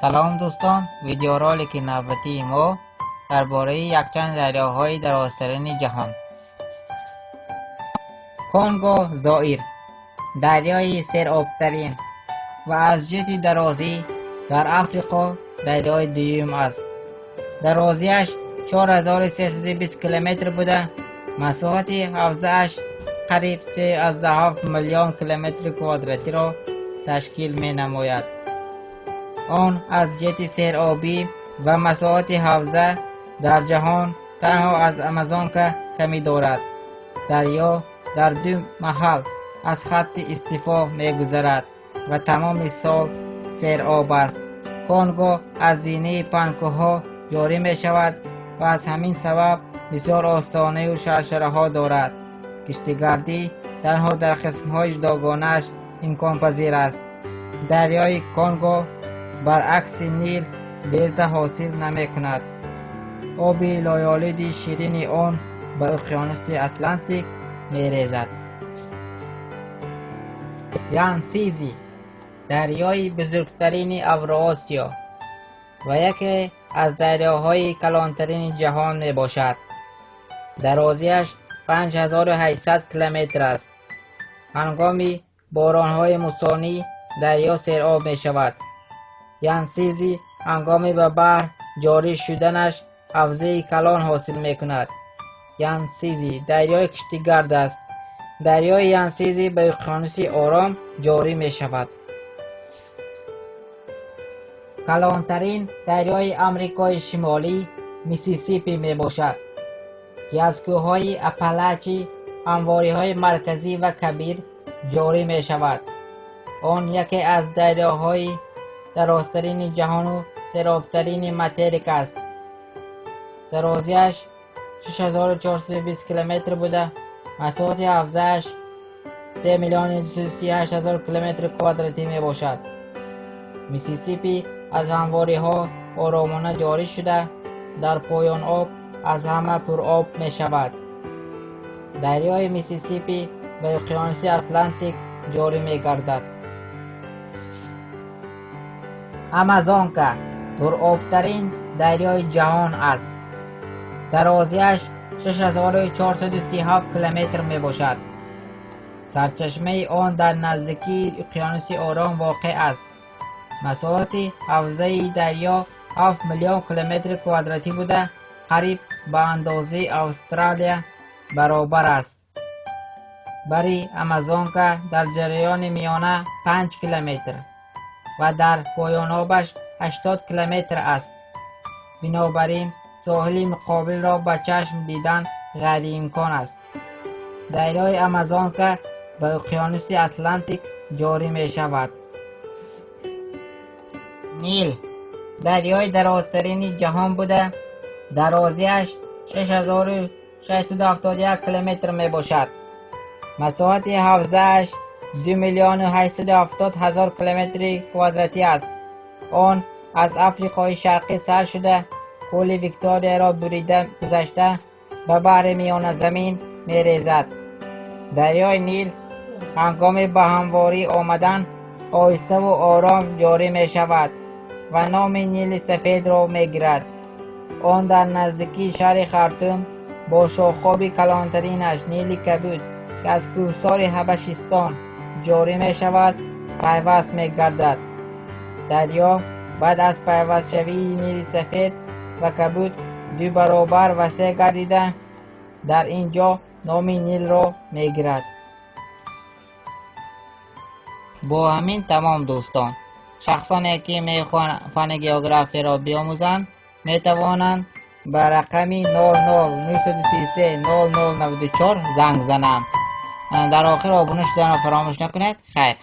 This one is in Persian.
سلام دوستان، ویدیو رولک نوبتی ما درباره یکچند دریاهای درازترین جهان. کنگو زائیر دریای سرآبترین و از جهت درازی در افریقا دریای دوم است. درازیش 4320 کیلومتر بوده، مساحت حوزه‌اش قریب 3.7 میلیون کیلومتر کوادراتی را تشکیل می نماید. آن از جهت سیرآبی و مساحت حوزه در جهان تنها از آمازون که کمی دارد. دریا در دو محل از خط استوا می گذرد و تمام سال سیرآب است. کنگو از زینه پنکوها جاری می شود و از همین سبب بسیار آستانه و شرشره ها دارد. کشتیگردی تنها در قسم‌های جداگانه‌اش امکان پذیر است. دریای کنگو برعکس نیل دلتا حاصل نمی کند. آب لایالود شیرین آن به اقیانوس اتلانتیک می ریزد. یانسیزی دریای بزرگترین اوراسیا و یکی از دریاهای کلانترین جهان می باشد. درازیش 5800 کیلومتر است. هنگام بارانهای موسونی دریا سیرآب می شود. یانسیزی هنگام به بحر جاری شدنش حوزه کلان حاصل می کند. یانسیزی دریای کشتیگرد است. دریای یانسیزی به اقیانوس آرام جاری می شود. کلانترین دریای آمریکای شمالی میسیسیپی می باشد که از کوههای اپالاچی همواری‌های مرکزی و کبیر جاری می شود. آن یکی از دریاهای درازترین جهان و سیرآبترین متریک است. درازیش 6420 کیلومتر بوده، مساحت حوزه‌اش 3,238,000 کیلومتر کوادراتی می باشد. میسیسیپی از همواری‌ها آرامانه جاری شده در پایان آب از همه پر آب می شود. دریای میسیسیپی به اقیانوس اتلانتیک جاری می گردد. آمازون که پر آبترین دریای جهان است. درازیش 6437 کیلومتر می باشد. سرچشمه آن در نزدیکی اقیانوس آرام واقع است. مساحت حوزه دریا 7 میلیون کیلومتر کوادراتی بوده، قریب به اندازه استرالیا برابر است. بری آمازون که در جریان میانه 5 کیلومتر و در پایان آبش 80 کیلومتر است. بنابراین ساحل مقابل را به چشم دیدن غیر امکان است. دریای آمازون که به اقیانوس اتلانتیک جاری می شود. نیل دریای درازترین جهان بوده، درازیش 6671 کیلومتر می باشد. مساحت حوزه‌اش 2,870,000 کیلومتر کوادراتی است. آن از آفریقای شرقی سر شده کل ویکتوریا را بریده گذشته به بحر میان زمین می ریزد. دریای نیل هنگام به همواری آمدن آهسته و آرام جاری می شود و نام نیل سفید را می گیرد. آن در نزدیکی شهر خرطوم با شاخاب کلانترینش نیل کبود که از کوهسار حبشستان جاری می شود پیوست می گردد. دریا بعد از پیوست شوی نیل سفید و کبود 2 برابر وسیع گردیده در اینجا نام نیل را می گیرد. با همین تمام دوستان، شخصانی که می خوانند فن گئوگرافی را بیاموزند می توانند به رقم 00 0094 زنگ زنند. در آخر آبونه شدن را فراموش نکنید. خیر.